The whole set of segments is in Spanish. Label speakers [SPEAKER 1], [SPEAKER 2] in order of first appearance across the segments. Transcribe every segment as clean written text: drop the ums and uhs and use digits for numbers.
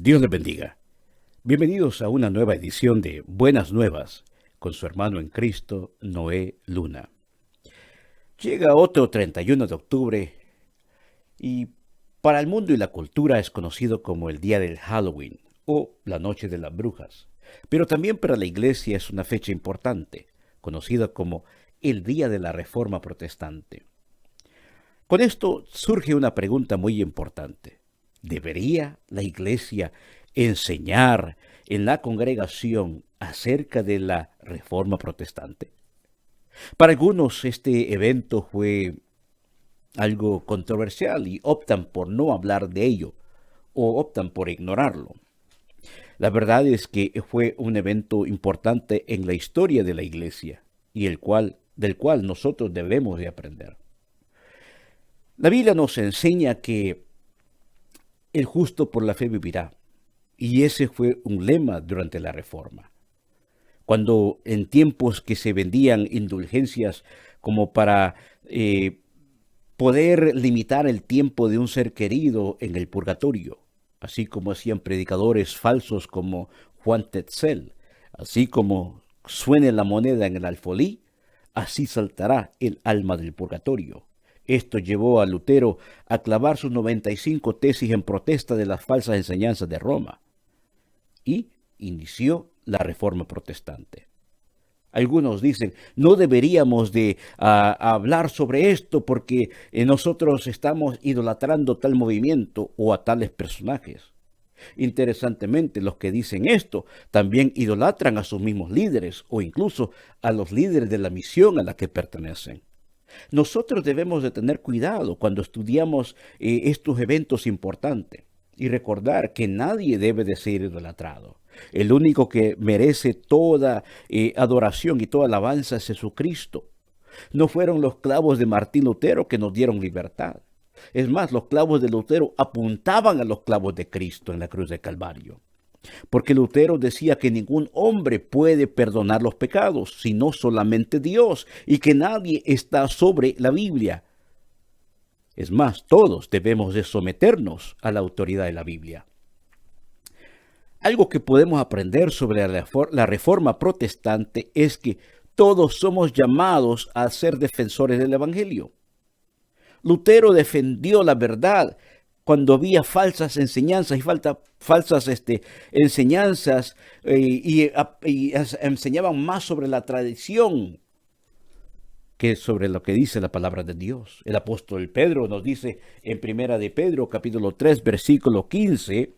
[SPEAKER 1] Dios les bendiga. Bienvenidos a una nueva edición de Buenas Nuevas con su hermano en Cristo, Noé Luna. Llega otro 31 de octubre y para el mundo y la cultura es conocido como el día del Halloween o la noche de las brujas. Pero también para la iglesia es una fecha importante, conocida como el día de la Reforma Protestante. Con esto surge una pregunta muy importante. ¿Debería la iglesia enseñar en la congregación acerca de la Reforma Protestante? Para algunos este evento fue algo controversial y optan por no hablar de ello o optan por ignorarlo. La verdad es que fue un evento importante en la historia de la iglesia y del cual nosotros debemos de aprender. La Biblia nos enseña que el justo por la fe vivirá, y ese fue un lema durante la Reforma. Cuando en tiempos que se vendían indulgencias como para poder limitar el tiempo de un ser querido en el purgatorio, así como hacían predicadores falsos como Juan Tetzel, así como suene la moneda en el alfolí, así saltará el alma del purgatorio. Esto llevó a Lutero a clavar sus 95 tesis en protesta de las falsas enseñanzas de Roma y inició la Reforma Protestante. Algunos dicen, no deberíamos de hablar sobre esto porque nosotros estamos idolatrando tal movimiento o a tales personajes. Interesantemente, los que dicen esto también idolatran a sus mismos líderes o incluso a los líderes de la misión a la que pertenecen. Nosotros debemos de tener cuidado cuando estudiamos estos eventos importantes y recordar que nadie debe de ser idolatrado. El único que merece toda adoración y toda alabanza es Jesucristo. No fueron los clavos de Martín Lutero que nos dieron libertad. Es más, los clavos de Lutero apuntaban a los clavos de Cristo en la cruz de Calvario. Porque Lutero decía que ningún hombre puede perdonar los pecados, sino solamente Dios, y que nadie está sobre la Biblia. Es más, todos debemos de someternos a la autoridad de la Biblia. Algo que podemos aprender sobre la Reforma Protestante es que todos somos llamados a ser defensores del Evangelio. Lutero defendió la verdad cuando había falsas enseñanzas y falsas enseñanzas y enseñaban más sobre la tradición que sobre lo que dice la palabra de Dios. El apóstol Pedro nos dice en Primera de Pedro, capítulo 3, versículo 15,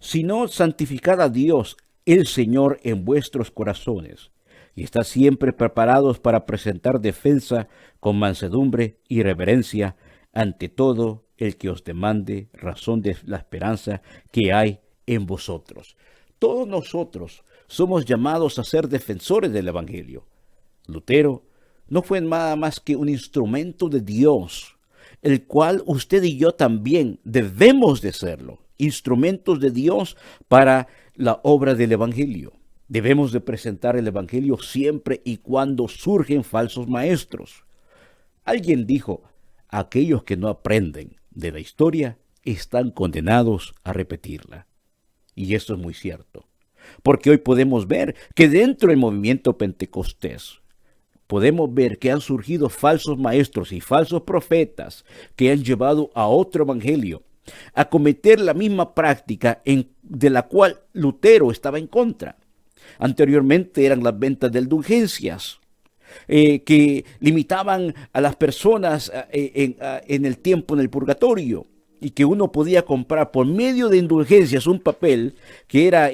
[SPEAKER 1] sino santificad a Dios, el Señor, en vuestros corazones, y estad siempre preparados para presentar defensa con mansedumbre y reverencia ante todo el que os demande razón de la esperanza que hay en vosotros. Todos nosotros somos llamados a ser defensores del Evangelio. Lutero no fue nada más que un instrumento de Dios, el cual usted y yo también debemos de serlo, instrumentos de Dios para la obra del Evangelio. Debemos de presentar el Evangelio siempre y cuando surgen falsos maestros. Alguien dijo, aquellos que no aprenden de la historia están condenados a repetirla. Y esto es muy cierto, porque hoy podemos ver que dentro del movimiento pentecostés, podemos ver que han surgido falsos maestros y falsos profetas que han llevado a otro evangelio a cometer la misma práctica de la cual Lutero estaba en contra. Anteriormente eran las ventas de indulgencias, que limitaban a las personas en el tiempo en el purgatorio y que uno podía comprar por medio de indulgencias un papel que era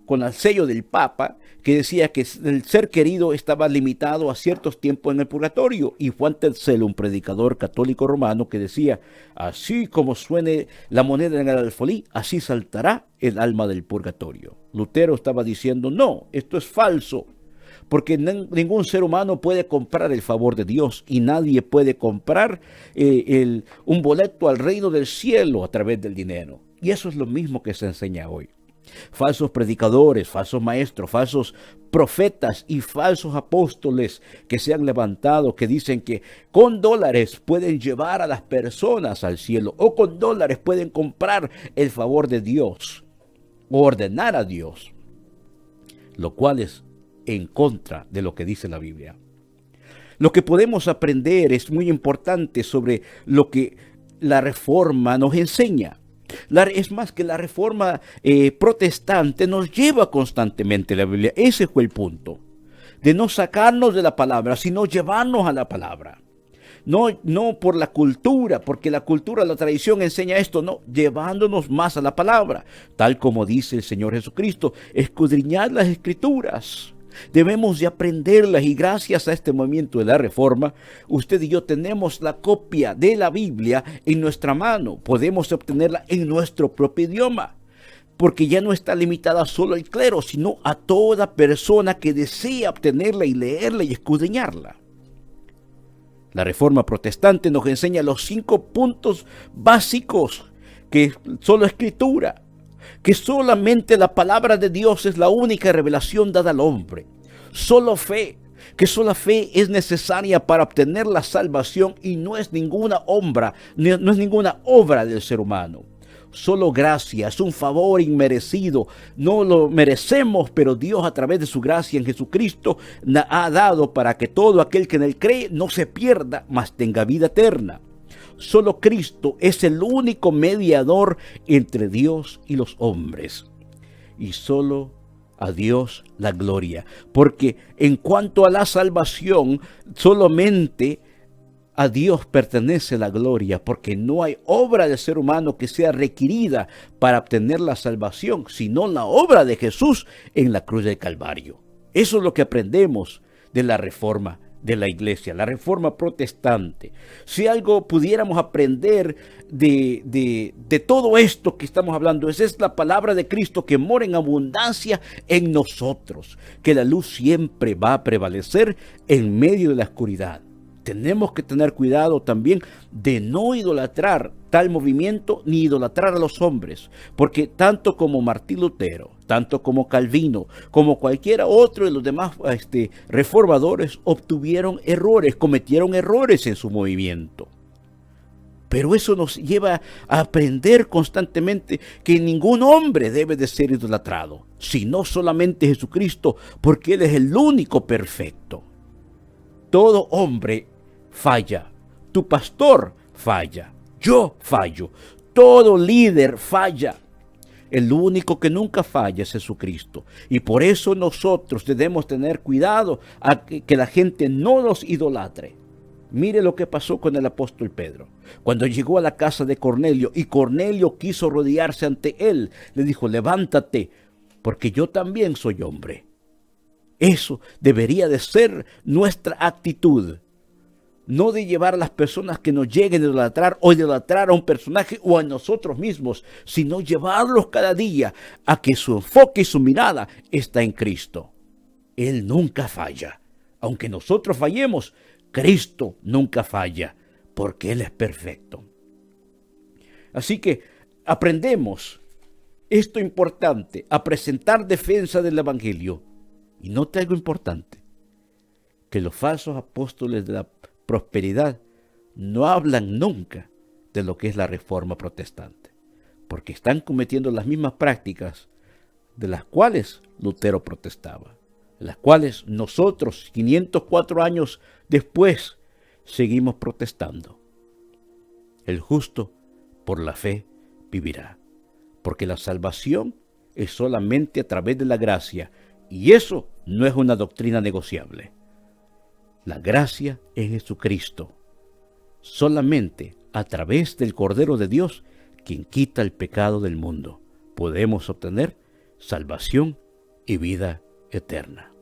[SPEAKER 1] con el sello del Papa que decía que el ser querido estaba limitado a ciertos tiempos en el purgatorio, y Juan Tetzel, un predicador católico romano, que decía, así como suene la moneda en el alfolí, así saltará el alma del purgatorio. Lutero estaba diciendo, no, esto es falso, porque ningún ser humano puede comprar el favor de Dios y nadie puede comprar un boleto al reino del cielo a través del dinero. Y eso es lo mismo que se enseña hoy. Falsos predicadores, falsos maestros, falsos profetas y falsos apóstoles que se han levantado, que dicen que con dólares pueden llevar a las personas al cielo, o con dólares pueden comprar el favor de Dios o ordenar a Dios, lo cual es en contra de lo que dice la Biblia. Lo que podemos aprender es muy importante sobre lo que la Reforma nos enseña. Es más, que la Reforma protestante nos lleva constantemente a la Biblia. Ese fue el punto, de no sacarnos de la palabra, sino llevarnos a la palabra. No por la cultura, porque la cultura, la tradición enseña esto, no, llevándonos más a la palabra, tal como dice el Señor Jesucristo, escudriñad las Escrituras. Debemos de aprenderlas, y gracias a este movimiento de la Reforma, usted y yo tenemos la copia de la Biblia en nuestra mano. Podemos obtenerla en nuestro propio idioma, porque ya no está limitada solo al clero, sino a toda persona que desea obtenerla y leerla y escudriñarla. La Reforma protestante nos enseña los 5 puntos básicos, que son la Escritura, que solamente la palabra de Dios es la única revelación dada al hombre. Solo fe, que sola fe es necesaria para obtener la salvación, y no es ninguna obra del ser humano. Solo gracia, es un favor inmerecido. No lo merecemos, pero Dios, a través de su gracia en Jesucristo, ha dado para que todo aquel que en él cree no se pierda, mas tenga vida eterna. Solo Cristo es el único mediador entre Dios y los hombres. Y solo a Dios la gloria. Porque en cuanto a la salvación, solamente a Dios pertenece la gloria, porque no hay obra del ser humano que sea requerida para obtener la salvación, sino la obra de Jesús en la cruz del Calvario. Eso es lo que aprendemos de la Reforma de la Iglesia, la Reforma protestante. Si algo pudiéramos aprender de todo esto que estamos hablando, es la palabra de Cristo que mora en abundancia en nosotros, que la luz siempre va a prevalecer en medio de la oscuridad. Tenemos que tener cuidado también de no idolatrar tal movimiento, ni idolatrar a los hombres, porque tanto como Martín Lutero, tanto como Calvino, como cualquiera otro de los demás reformadores, cometieron errores en su movimiento. Pero eso nos lleva a aprender constantemente que ningún hombre debe de ser idolatrado, sino solamente Jesucristo, porque Él es el único perfecto. Todo hombre falla, tu pastor falla, yo fallo, todo líder falla. El único que nunca falla es Jesucristo. Y por eso nosotros debemos tener cuidado a que la gente no nos idolatre. Mire lo que pasó con el apóstol Pedro. Cuando llegó a la casa de Cornelio y Cornelio quiso rodearse ante él, le dijo: levántate, porque yo también soy hombre. Eso debería de ser nuestra actitud. No de llevar a las personas que nos lleguen a idolatrar o idolatrar a un personaje o a nosotros mismos, sino llevarlos cada día a que su enfoque y su mirada está en Cristo. Él nunca falla. Aunque nosotros fallemos, Cristo nunca falla, porque Él es perfecto. Así que aprendemos esto importante, a presentar defensa del Evangelio. Y note algo importante, que los falsos apóstoles de la prosperidad no hablan nunca de lo que es la Reforma protestante, porque están cometiendo las mismas prácticas de las cuales Lutero protestaba, las cuales nosotros 504 años después seguimos protestando. El justo por la fe vivirá, porque la salvación es solamente a través de la gracia, y eso no es una doctrina negociable. La gracia en Jesucristo, solamente a través del Cordero de Dios, quien quita el pecado del mundo, podemos obtener salvación y vida eterna.